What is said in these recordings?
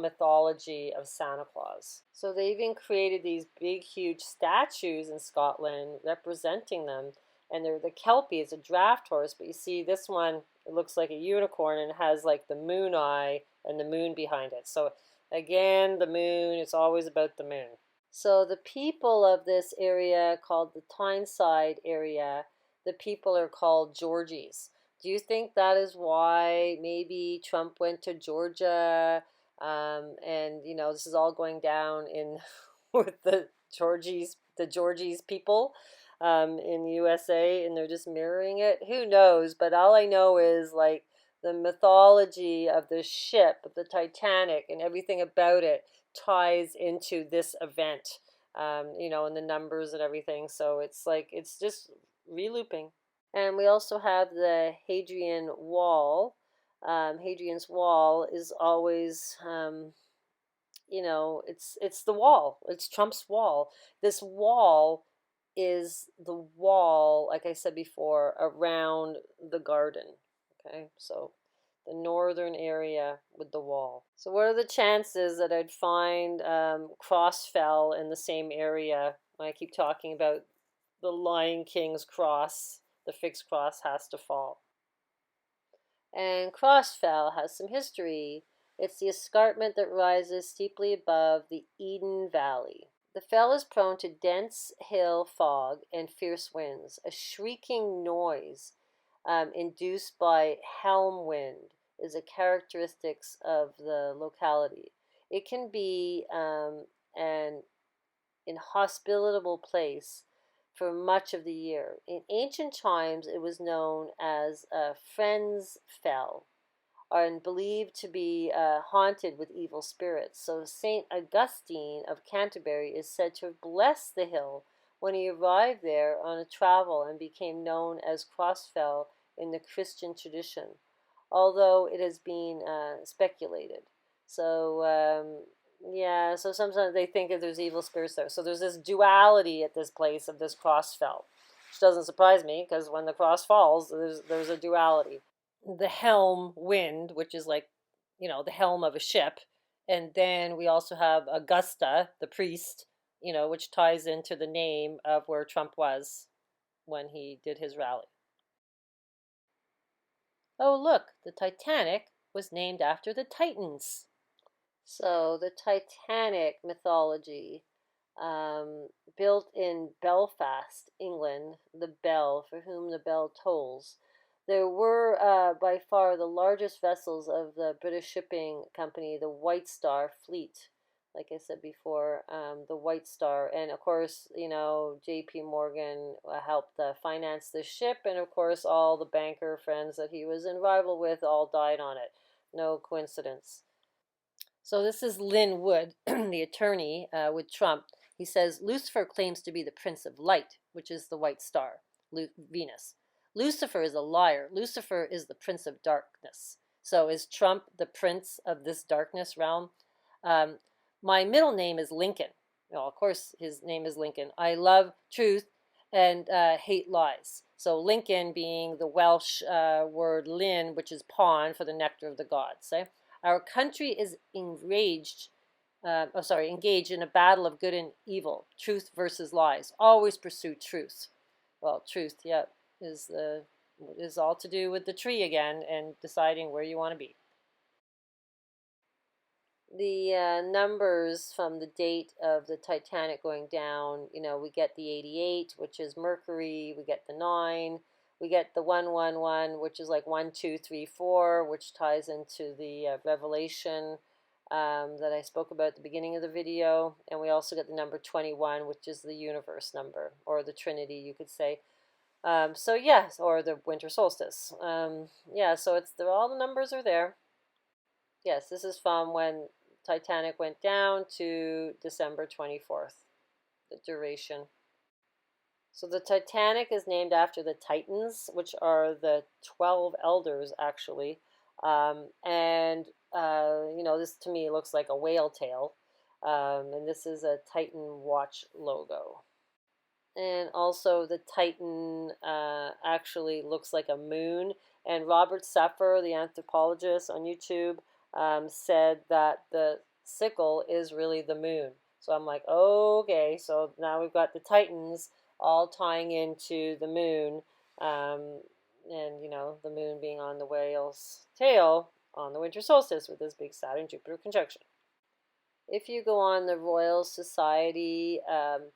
mythology of Santa Claus. So they even created these big, huge statues in Scotland representing them. And they're the Kelpie. It's a draft horse, but you see this one, it looks like a unicorn and it has like the moon eye and the moon behind it. So again, the moon, it's always about the moon. So the people of this area called the Tyneside area, the people are called Georgies. Do you think that is why maybe Trump went to Georgia? And this is all going down in with the Georgies people in the USA, and they're just mirroring it. Who knows? But all I know is like the mythology of the ship, of the Titanic, and everything about it ties into this event. And the numbers and everything. So it's like it's just relooping. And we also have the Hadrian Wall. Hadrian's Wall is always, it's the wall. It's Trump's wall. This wall is the wall, like I said before, around the garden. Okay, so the northern area with the wall. So what are the chances that I'd find Crossfell in the same area? I keep talking about the Lion King's cross. The fixed cross has to fall. And Crossfell has some history. It's the escarpment that rises steeply above the Eden Valley. The fell is prone to dense hill fog and fierce winds. A shrieking noise induced by helm wind is a characteristic of the locality. It can be an inhospitable place for much of the year. In ancient times, it was known as Friend's Fell, and believed to be haunted with evil spirits. So Saint Augustine of Canterbury is said to have blessed the hill when he arrived there on a travel and became known as Crossfell in the Christian tradition, although it has been speculated. So so sometimes they think that there's evil spirits there. So there's this duality at this place of this Crossfell, which doesn't surprise me because when the cross falls, there's a duality. The helm wind, which is like, the helm of a ship. And then we also have Augusta, the priest, which ties into the name of where Trump was when he did his rally. Oh, look, the Titanic was named after the Titans. So the Titanic mythology, built in Belfast, England, the bell, for whom the bell tolls. There were by far the largest vessels of the British shipping company, the White Star fleet. Like I said before, the White Star. And of course, J.P. Morgan helped finance the ship. And of course, all the banker friends that he was in rival with all died on it. No coincidence. So this is Lynn Wood, the attorney with Trump. He says, Lucifer claims to be the prince of light, which is the white star, Venus. Lucifer is a liar. Lucifer is the prince of darkness. So is Trump the prince of this darkness realm? My middle name is Lincoln. Well, of course, his name is Lincoln. I love truth and hate lies. So Lincoln being the Welsh word Lyn, which is pawn for the nectar of the gods. Eh? Our country is engaged in a battle of good and evil, truth versus lies. Always pursue truth. Well, truth, yeah, is all to do with the tree again and deciding where you want to be. The numbers from the date of the Titanic going down, we get the 88, which is Mercury, we get the 9, we get the 111, which is like 1, 2, 3, 4, which ties into the Revelation that I spoke about at the beginning of the video. And we also get the number 21, which is the universe number, or the Trinity, you could say. So yes, or the winter solstice. So all the numbers are there. Yes, this is from when Titanic went down to December 24th, the duration. So the Titanic is named after the Titans, which are the 12 elders, actually. This to me looks like a whale tail. And this is a Titan watch logo. And also the Titan actually looks like a moon. And Robert Seffer, the anthropologist on YouTube, said that the sickle is really the moon. So I'm like, okay, so now we've got the Titans all tying into the moon, um, and the moon being on the whale's tail on the winter solstice with this big Saturn Jupiter conjunction. If you go on the Royal Society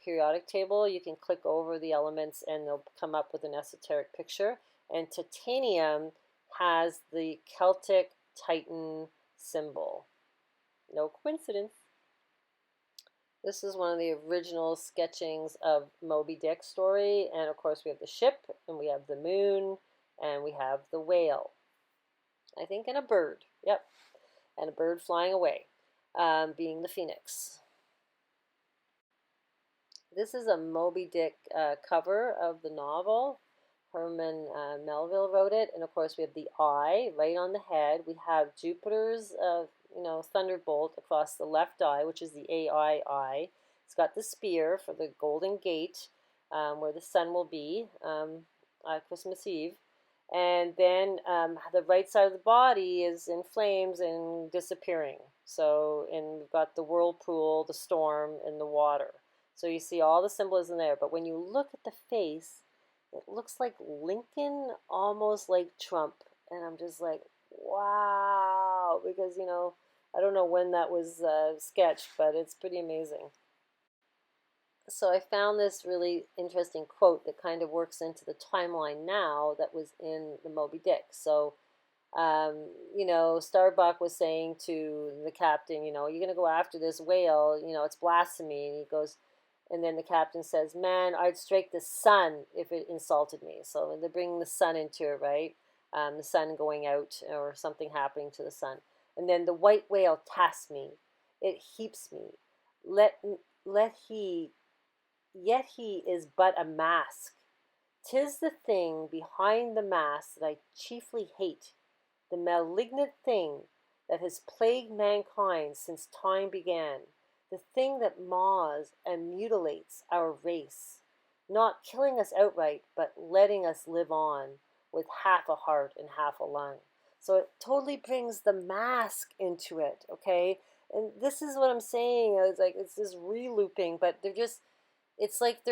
periodic table, you can click over the elements and they'll come up with an esoteric picture. And titanium has the Celtic Titan symbol. No coincidence. This is one of the original sketchings of Moby Dick story. And of course, we have the ship, and we have the moon, and we have the whale. I think, and a bird. Yep. And a bird flying away, being the phoenix. This is a Moby Dick cover of the novel. Herman Melville wrote it, and of course we have the eye right on the head. We have Jupiter's, thunderbolt across the left eye, which is the AI eye. It's got the spear for the Golden Gate, where the sun will be Christmas Eve. And then the right side of the body is in flames and disappearing. So, and we've got the whirlpool, the storm, and the water. So you see all the symbolism there. But when you look at the face, it looks like Lincoln, almost like Trump. And I'm just like, wow. Because, I don't know when that was sketched, but it's pretty amazing. So I found this really interesting quote that kind of works into the timeline now that was in the Moby Dick. So, Starbuck was saying to the captain, you're going to go after this whale, it's blasphemy. And he goes, and then the captain says, man, I'd strike the sun if it insulted me. So they're bringing the sun into it, right? The sun going out or something happening to the sun. And then the white whale tasks me. It heaps me. Let he Yet he is but a mask. 'Tis the thing behind the mask that I chiefly hate, the malignant thing that has plagued mankind since time began, the thing that maws and mutilates our race, not killing us outright, but letting us live on with half a heart and half a lung. So it totally brings the mask into it, okay? And this is what I'm saying. It's like it's this re-looping, but it's like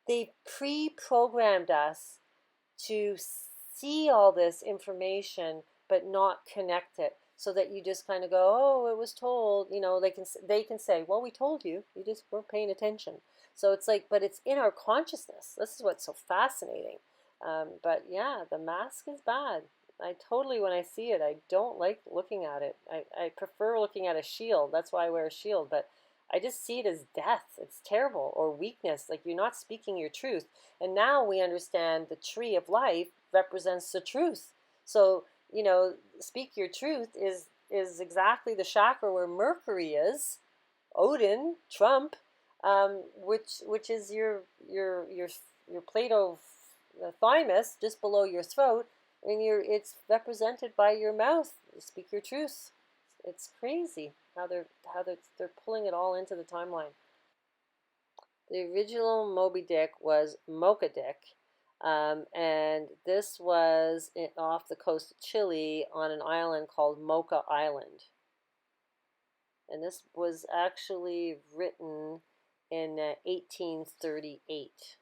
they pre-programmed us to see all this information but not connect it, so that you just kind of go, oh, it was told. They can say, well, we told you, you just weren't paying attention. So it's like, but it's in our consciousness. This is what's so fascinating. But yeah, the mask is bad. I totally, when I see it, I don't like looking at it. I prefer looking at a shield. That's why I wear a shield. But I just see it as death. It's terrible, or weakness. Like you're not speaking your truth. And now we understand the tree of life represents the truth. So, speak your truth is exactly the chakra where Mercury is, Odin, Trump, which is your Plato thymus just below your throat, and it's represented by your mouth. Speak your truth. It's crazy how they're pulling it all into the timeline. The original Moby Dick was Mocha Dick, and this was off the coast of Chile on an island called Mocha Island. And this was actually written in 1838.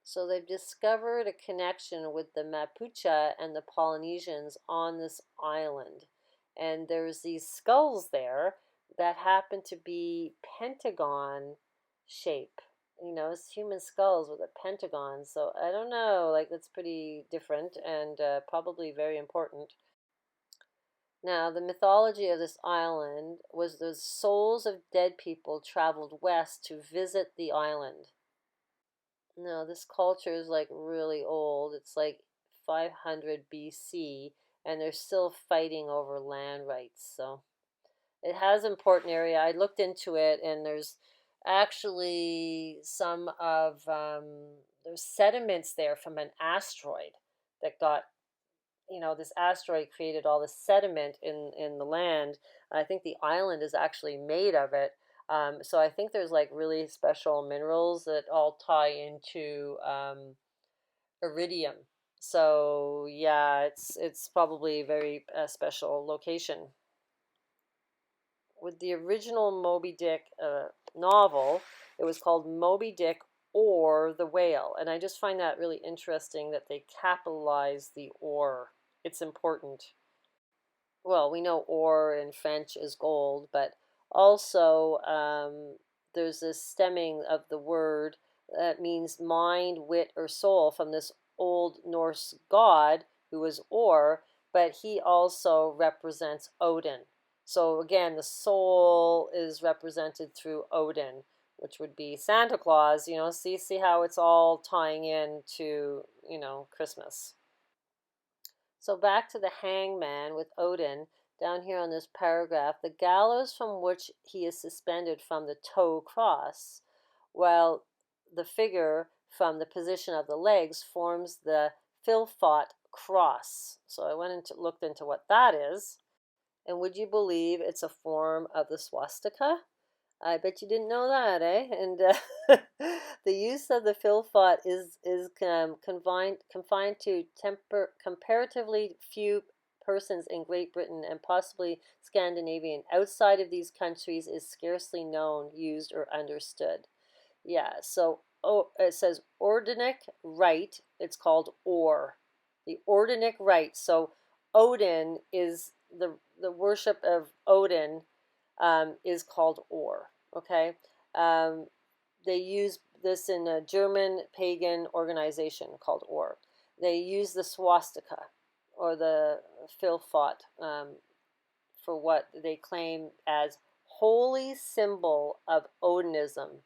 So they've discovered a connection with the Mapuche and the Polynesians on this island. And there's these skulls there that happen to be pentagon shape. It's human skulls with a pentagon. So I don't know, like that's pretty different and probably very important. Now, the mythology of this island was the souls of dead people traveled west to visit the island. No, this culture is like really old. It's like 500 BC, and they're still fighting over land rights. So it has important area. I looked into it, and there's actually there's sediments there from an asteroid that got, this asteroid created all this sediment in the land. I think the island is actually made of it. So I think there's like really special minerals that all tie into iridium. So yeah, it's probably a very special location. with the original Moby Dick novel, it was called Moby Dick or the Whale. And I just find that really interesting that they capitalize the or. It's important. Well, we know or in French is gold, but also there's this stemming of the word that means mind, wit, or soul from this old Norse god who was Or, but he also represents Odin. So again, the soul is represented through Odin, which would be Santa Claus. See how it's all tying in to Christmas. So back to the hangman with Odin, down here on this paragraph, the gallows from which he is suspended from the toe cross, while the figure from the position of the legs forms the Philthought cross. So I went into looked into what that is, and would you believe it's a form of the swastika? I bet you didn't know that, eh? And the use of the filthought is confined to comparatively few persons in Great Britain and possibly Scandinavian. Outside of these countries is scarcely known, used, or understood. Yeah, so it says Ordinic rite. It's called Or. The Ordinic rite. So Odin is the worship of Odin is called Or. Okay, um, they use this in a German pagan organization called Or. They use the swastika or the Philthought for what they claim as holy symbol of Odinism.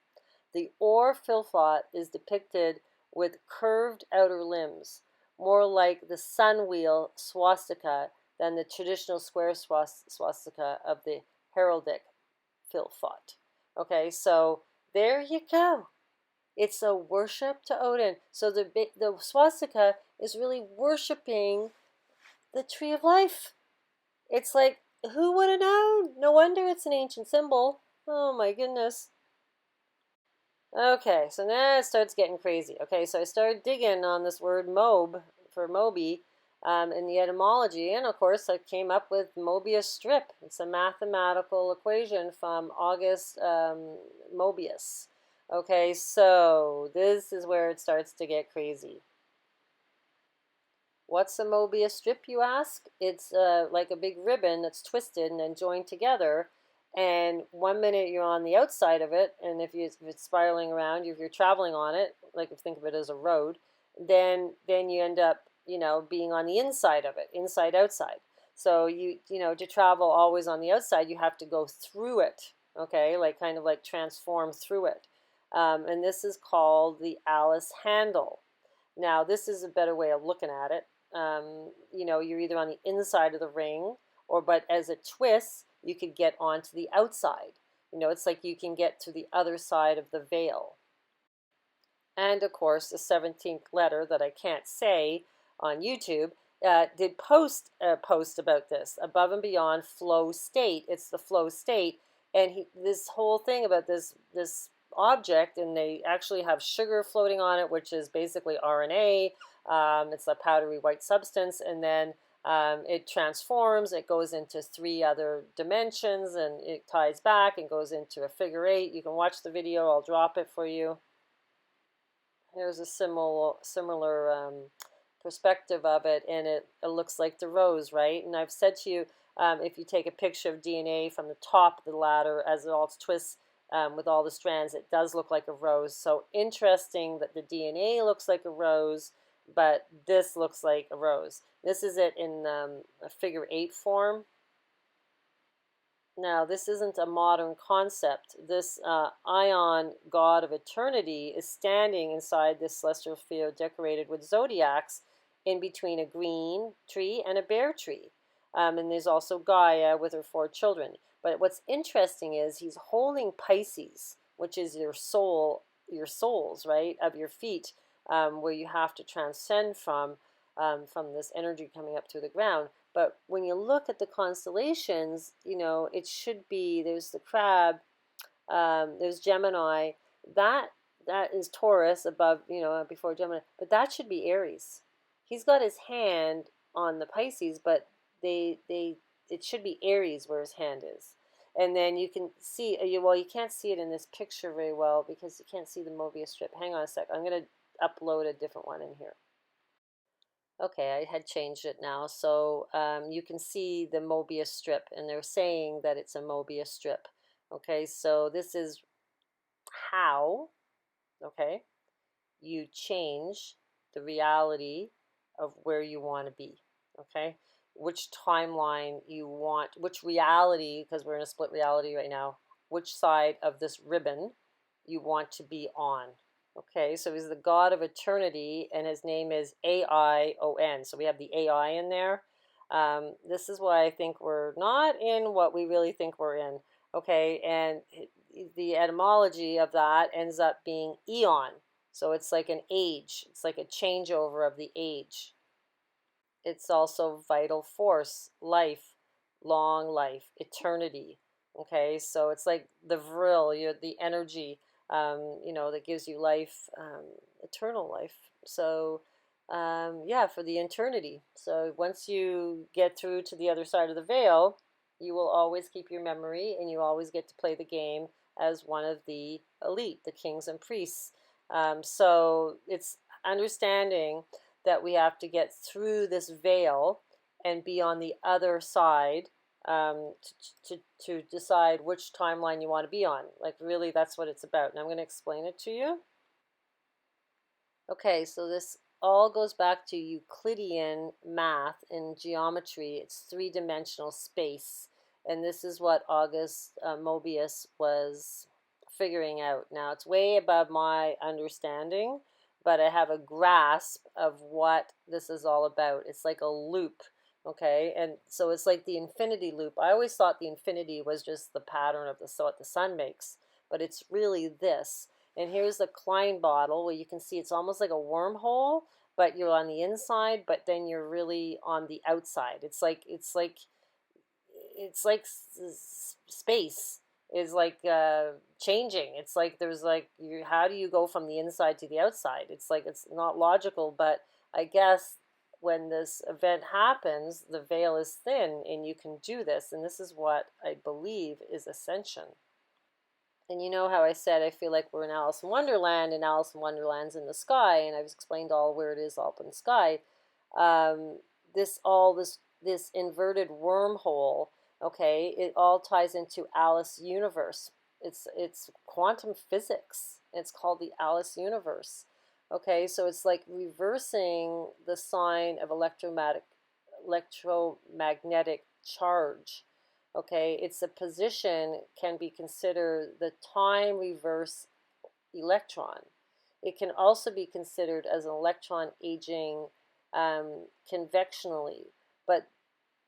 The Or Philthought is depicted with curved outer limbs, more like the sun wheel swastika than the traditional square swastika of the heraldic Philthought. Okay, so there you go. It's a worship to Odin. So the swastika is really worshiping the tree of life. It's like, who would have known? No wonder it's an ancient symbol. Oh my goodness. Okay, so now it starts getting crazy. Okay, so I started digging on this word mob for Moby in the etymology, and of course I came up with Mobius strip. It's a mathematical equation from August Mobius. Okay, so this is where it starts to get crazy. What's a Mobius strip, you ask? It's like a big ribbon that's twisted and then joined together. And 1 minute you're on the outside of it, and if it's spiraling around, if you're traveling on it, like if think of it as a road, then you end up being on the inside of it, inside outside. So to travel always on the outside, you have to go through it. Okay, like kind of like transform through it, and this is called the Alice handle. Now, this is a better way of looking at it. You're either on the inside of the ring, but as it twists, you could get onto the outside. It's like you can get to the other side of the veil. And of course, the 17th letter that I can't say on YouTube did post a post about this, above and beyond flow state. It's the flow state, and this whole thing about this object, and they actually have sugar floating on it, which is basically RNA. It's a powdery white substance, and then it transforms. It goes into 3 other dimensions, and it ties back and goes into a figure 8. You can watch the video. I'll drop it for you. Here's a similar perspective of it, and it looks like the rose, right? And I've said to you, if you take a picture of DNA from the top of the ladder as it all twists with all the strands, it does look like a rose. So interesting that the DNA looks like a rose, but this looks like a rose. This is it in a figure 8 form. Now, this isn't a modern concept. This ion god of eternity is standing inside this celestial field decorated with zodiacs in between a green tree and a bare tree. And there's also Gaia with her 4 children. But what's interesting is he's holding Pisces, which is your souls, right, of your feet, where you have to transcend from this energy coming up through the ground. But when you look at the constellations, it should be, there's the crab, there's Gemini, that is Taurus above, before Gemini, but that should be Aries. He's got his hand on the Pisces, but it should be Aries where his hand is. And then you can see, well, you can't see it in this picture very well because you can't see the Mobius strip. Hang on a sec. I'm going to upload a different one in here. Okay, I had changed it now. So you can see the Mobius strip, and they're saying that it's a Mobius strip. Okay, so this is how, okay, you change the reality of where you want to be. Okay, which timeline you want, which reality, because we're in a split reality right now, which side of this ribbon you want to be on. Okay, so he's the God of eternity, and his name is Aion. So we have the AI in there. This is why I think we're not in what we really think we're in. Okay, and the etymology of that ends up being eon. So it's like an age. It's like a changeover of the age. It's also vital force, life, long life, eternity. Okay, so it's like the vril, the energy, that gives you life, eternal life. So, yeah, for the eternity. So once you get through to the other side of the veil, you will always keep your memory, and you always get to play the game as one of the elite, the kings and priests. So it's understanding that we have to get through this veil and be on the other side, to decide which timeline you want to be on. Like, really, that's what it's about. And I'm going to explain it to you. Okay, so this all goes back to Euclidean math and geometry. It's three-dimensional space. And this is what August Mobius was figuring out. Now, it's way above my understanding, but I have a grasp of what this is all about. It's like a loop, okay? And so it's like the infinity loop. I always thought the infinity was just the pattern of what the sun makes, but it's really this. And here's the Klein bottle where you can see it's almost like a wormhole, but you're on the inside, but then you're really on the outside. It's like space is like changing. It's like there's like how do you go from the inside to the outside? It's like it's not logical, but I guess when this event happens, the veil is thin and you can do this. And this is what I believe is ascension. And you know how I said I feel like we're in Alice in Wonderland, and Alice in Wonderland's in the sky, and I've explained all where it is up in the sky. This inverted wormhole, okay, it all ties into Alice universe. It's quantum physics. It's called the Alice universe. Okay, so it's like reversing the sign of electromagnetic charge. Okay, it's a position can be considered the time reverse electron. It can also be considered as an electron aging convectionally, but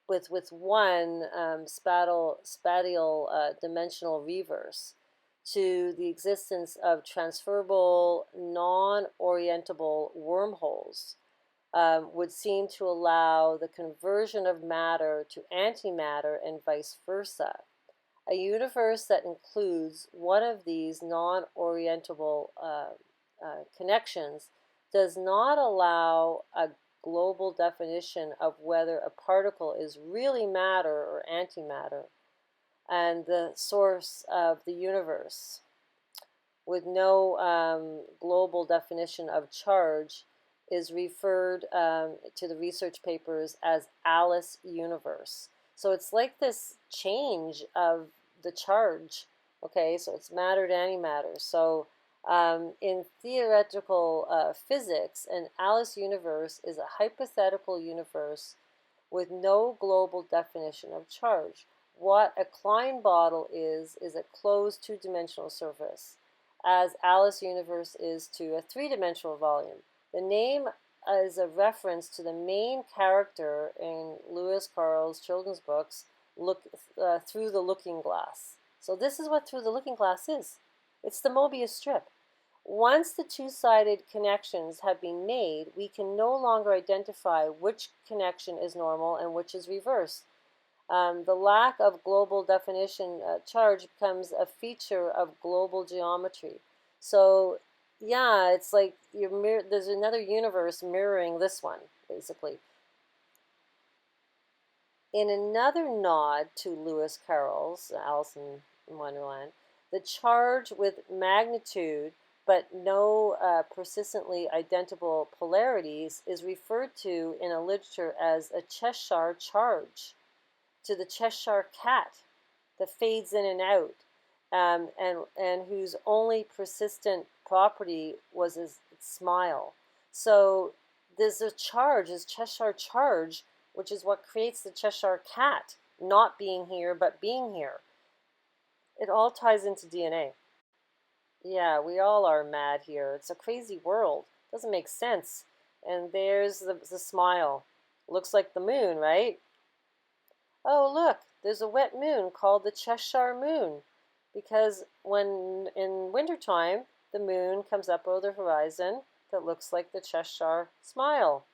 with one spatial dimensional reverse to the existence of transferable non-orientable wormholes. Would seem to allow the conversion of matter to antimatter and vice versa. A universe that includes one of these non-orientable connections does not allow a global definition of whether a particle is really matter or antimatter, and the source of the universe, with no global definition of charge, is referred to the research papers as Alice universe. So it's like this change of the charge. Okay, so it's matter to antimatter. So in theoretical physics, an Alice universe is a hypothetical universe with no global definition of charge. What a Klein bottle is a closed two-dimensional surface, as Alice universe is to a three-dimensional volume. The name is a reference to the main character in Lewis Carroll's children's books, Through the Looking Glass. So this is what Through the Looking Glass is. It's the Mobius strip. Once the two-sided connections have been made, we can no longer identify which connection is normal and which is reversed. The lack of global definition charge becomes a feature of global geometry. So yeah, it's like there's another universe mirroring this one, basically. In another nod to Lewis Carroll's Alice in Wonderland, the charge with magnitude but no persistently identifiable polarities is referred to in a literature as a Cheshire charge, to the Cheshire cat that fades in and out, and whose only persistent property was its smile. So there's a charge, this Cheshire charge, which is what creates the Cheshire cat not being here but being here. It all ties into DNA. Yeah, we all are mad here. It's a crazy world. Doesn't make sense. And there's the smile. Looks like the moon, right? Oh, look, there's a wet moon called the Cheshire moon because when in wintertime, the moon comes up over the horizon that looks like the Cheshire smile.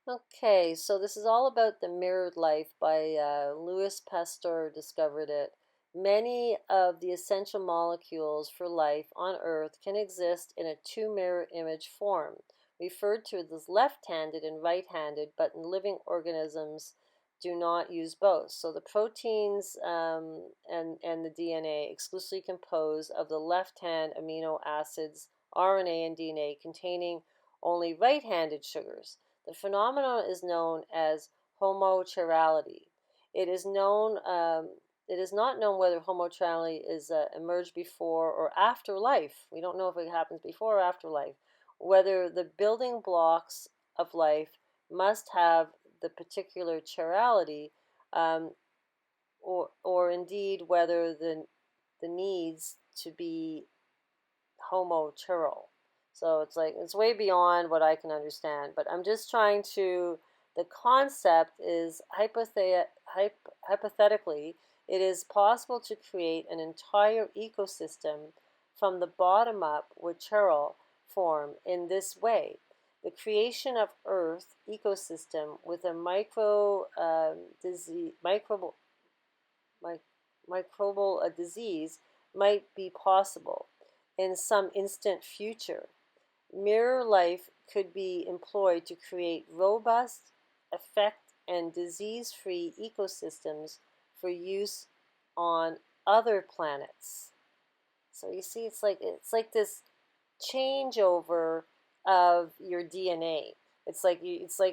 Okay, so this is all about the mirrored life by Louis Pasteur discovered it. Many of the essential molecules for life on Earth can exist in a two mirror image form, referred to as left-handed and right-handed, but in living organisms do not use both. So the proteins and the DNA exclusively compose of the left-hand amino acids, RNA and DNA containing only right-handed sugars. The phenomenon is known as homochirality. It is known. It is not known whether homochirality is emerged before or after life. We don't know if it happens before or after life. Whether the building blocks of life must have the particular chirality, or indeed whether the needs to be homochiral. So it's like it's way beyond what I can understand, but I'm just trying to. The concept is hypothetically, it is possible to create an entire ecosystem from the bottom up with chiral form in this way. The creation of Earth ecosystem with a microbial disease might be possible in some instant future. Mirror life could be employed to create robust, effect, and disease-free ecosystems for use on other planets. So you see, it's like this changeover of your DNA. It's like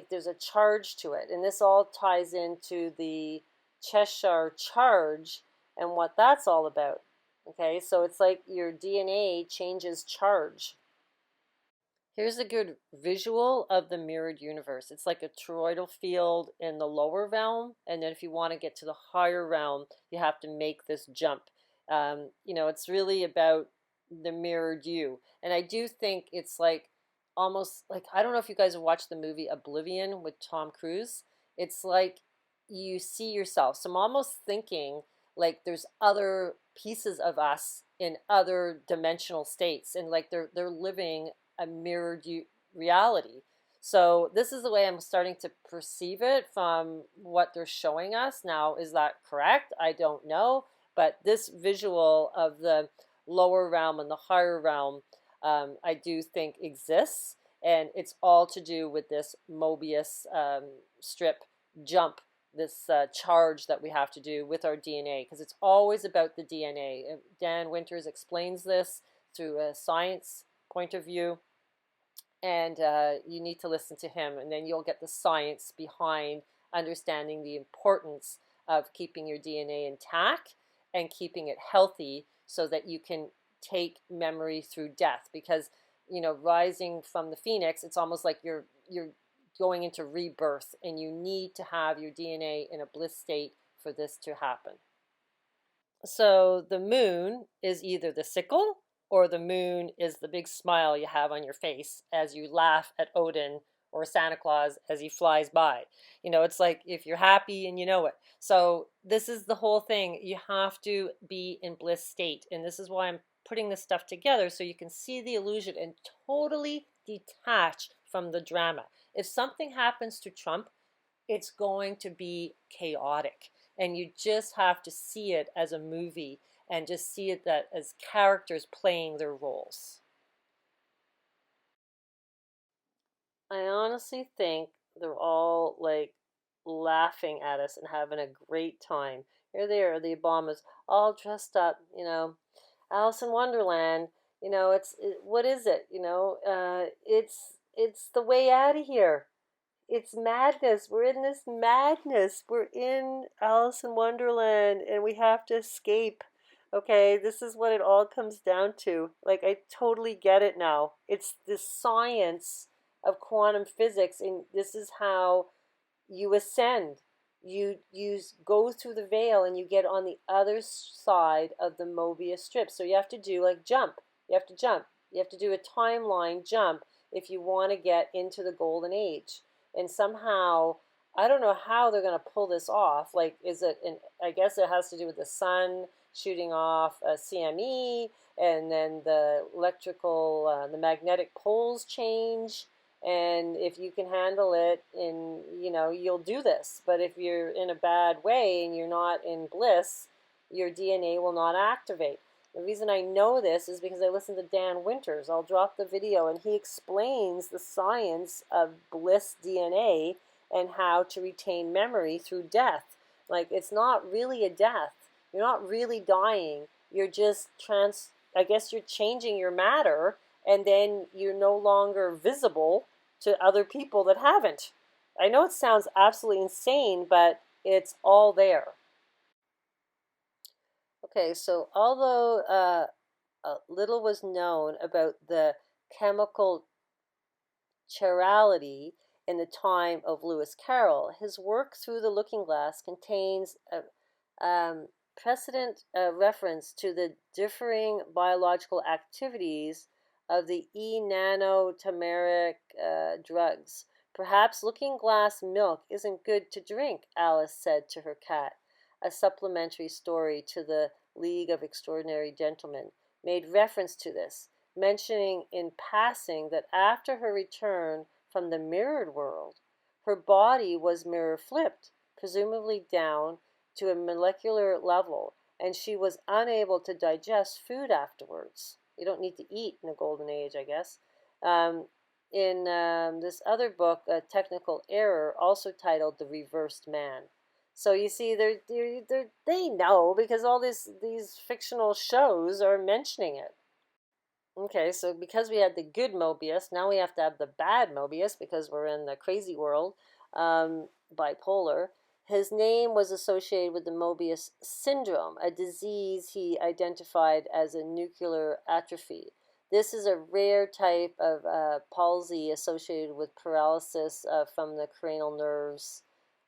there's a charge to it, and this all ties into the Cheshire charge and what that's all about. Okay, so it's like your DNA changes charge. Here's a good visual of the mirrored universe. It's like a toroidal field in the lower realm, and then if you want to get to the higher realm, you have to make this jump. It's really about the mirrored you. And I do think it's like almost like I don't know if you guys have watched the movie Oblivion with Tom Cruise. It's like you see yourself. So I'm almost thinking like there's other pieces of us in other dimensional states, and like they're living a mirrored reality. So this is the way I'm starting to perceive it from what they're showing us. Now, is that correct? I don't know. But this visual of the lower realm and the higher realm, I do think exists. And it's all to do with this Mobius strip jump, this charge that we have to do with our DNA, because it's always about the DNA. Dan Winters explains this through a science point of view, and you need to listen to him, and then you'll get the science behind understanding the importance of keeping your DNA intact and keeping it healthy so that you can take memory through death. Because rising from the phoenix, it's almost like you're going into rebirth, and you need to have your DNA in a bliss state for this to happen. So the moon is either the sickle, or the moon is the big smile you have on your face as you laugh at Odin or Santa Claus as he flies by. It's like if you're happy and you know it. So this is the whole thing. You have to be in bliss state. And this is why I'm putting this stuff together, so you can see the illusion and totally detach from the drama. If something happens to Trump, it's going to be chaotic. And you just have to see it as a movie and just see it that as characters playing their roles. I honestly think they're all like laughing at us and having a great time. Here they are, the Obamas, all dressed up, Alice in Wonderland. What is it? It's the way out of here. It's madness. We're in this madness. We're in Alice in Wonderland and we have to escape. Okay, this is what it all comes down to. Like, I totally get it now. It's the science of quantum physics, and this is how you ascend. You go through the veil and you get on the other side of the Mobius strip. So you have to do like jump. You have to jump. You have to do a timeline jump if you want to get into the golden age. And somehow, I don't know how they're going to pull this off. Like, is it? And I guess it has to do with the sun shooting off a CME, and then the magnetic poles change, and if you can handle it, and you'll do this. But if you're in a bad way and you're not in bliss, your DNA will not activate. The reason I know this is because I listened to Dan Winters. I'll drop the video, and he explains the science of bliss DNA and how to retain memory through death. Like, it's not really a death. You're not really dying. You're just I guess you're changing your matter, and then you're no longer visible to other people that haven't. I know it sounds absolutely insane, but it's all there. Okay, so although little was known about the chemical chirality in the time of Lewis Carroll, his work Through the Looking Glass contains a precedent reference to the differing biological activities of the enantiomer drugs. Perhaps looking glass milk isn't good to drink, Alice said to her cat. A supplementary story to the League of Extraordinary Gentlemen made reference to this, mentioning in passing that after her return from the mirrored world, her body was mirror flipped, presumably down to a molecular level, and she was unable to digest food afterwards. You don't need to eat in the golden age, I guess. In this other book, A Technical Error, also titled The Reversed Man. So you see, they know, because all these fictional shows are mentioning it. Okay, so because we had the good Mobius, now we have to have the bad Mobius because we're in the crazy world, bipolar. His name was associated with the Mobius syndrome, a disease he identified as a nuclear atrophy. This is a rare type of palsy associated with paralysis from the cranial nerves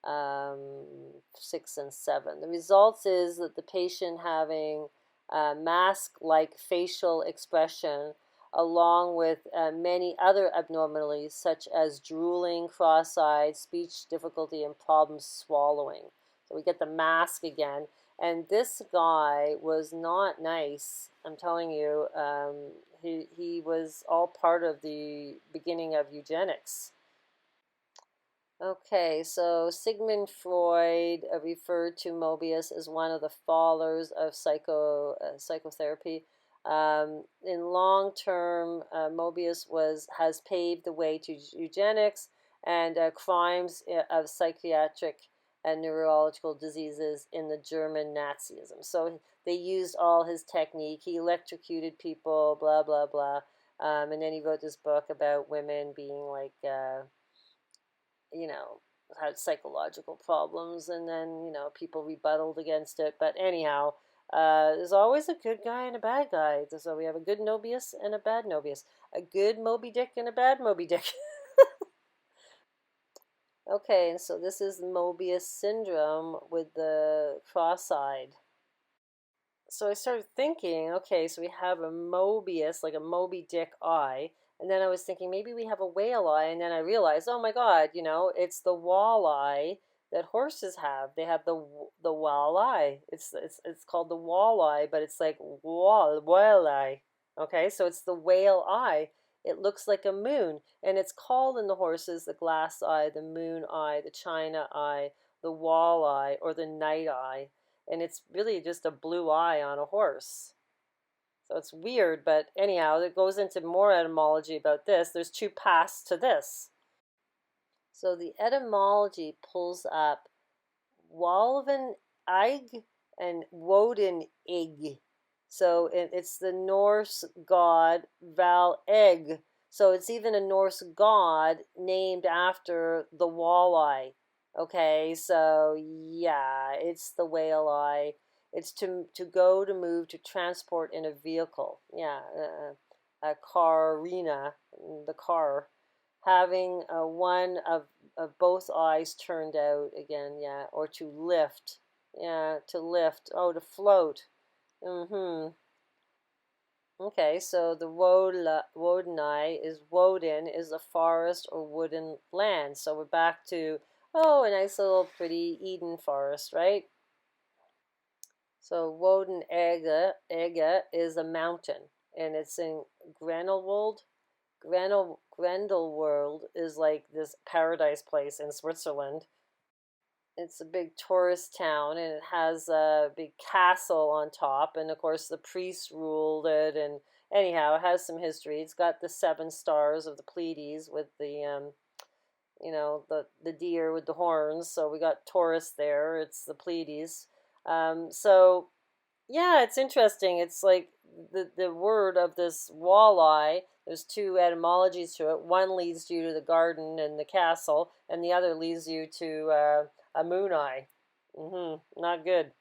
6 and 7. The results is that the patient having mask-like facial expression, along with many other abnormalities such as drooling, cross-eyed, speech difficulty, and problems swallowing. So we get the mask again. And this guy was not nice. I'm telling you, he was all part of the beginning of eugenics. Okay, so Sigmund Freud referred to Mobius as one of the fathers of psychotherapy. In long term, Mobius has paved the way to eugenics and crimes of psychiatric and neurological diseases in the German Nazism. So they used all his technique. He electrocuted people, blah, blah, blah. And then he wrote this book about women being like, had psychological problems, and then, people rebutted against it. But anyhow, there's always a good guy and a bad guy. So we have a good Mobius and a bad Mobius, a good Moby Dick and a bad Moby Dick. Okay, and so this is Mobius syndrome with the cross-eyed. So I started thinking, okay, so we have a Mobius, like a Moby Dick eye, and then I was thinking maybe we have a whale eye, and then I realized, oh my God, it's the walleye that horses have. They have the walleye. It's called the walleye, but it's like whale eye. Okay, so it's the whale eye. It looks like a moon, and it's called in the horses the glass eye, the moon eye, the china eye, the walleye, or the night eye, and it's really just a blue eye on a horse. So it's weird, but anyhow, it goes into more etymology about this. There's two paths to this. So the etymology pulls up Walven Ig and Woden Ig. So it's the Norse god Val Egg. So it's even a Norse god named after the walleye. Okay, so yeah, it's the whale eye. It's to go, to move, to transport in a vehicle. Yeah, a carina, the car, having one of both eyes turned out again, yeah, or to lift, yeah, to lift, oh, to float. Mm-hmm. Okay, so the Wodenai is Woden is a forest or wooden land. So we're back to, oh, a nice little pretty Eden forest, right? So Woden Ega is a mountain, and it's in Grendelwald. Grendelwald is like this paradise place in Switzerland. It's a big tourist town, and it has a big castle on top, and of course the priests ruled it. And anyhow, it has some history. It's got the 7 stars of the Pleiades with the the deer with the horns. So we got Taurus there. It's the Pleiades. So yeah, it's interesting. It's like the word of this walleye. There's 2 etymologies to it. One leads you to the garden and the castle, and the other leads you to a moon eye. Not good.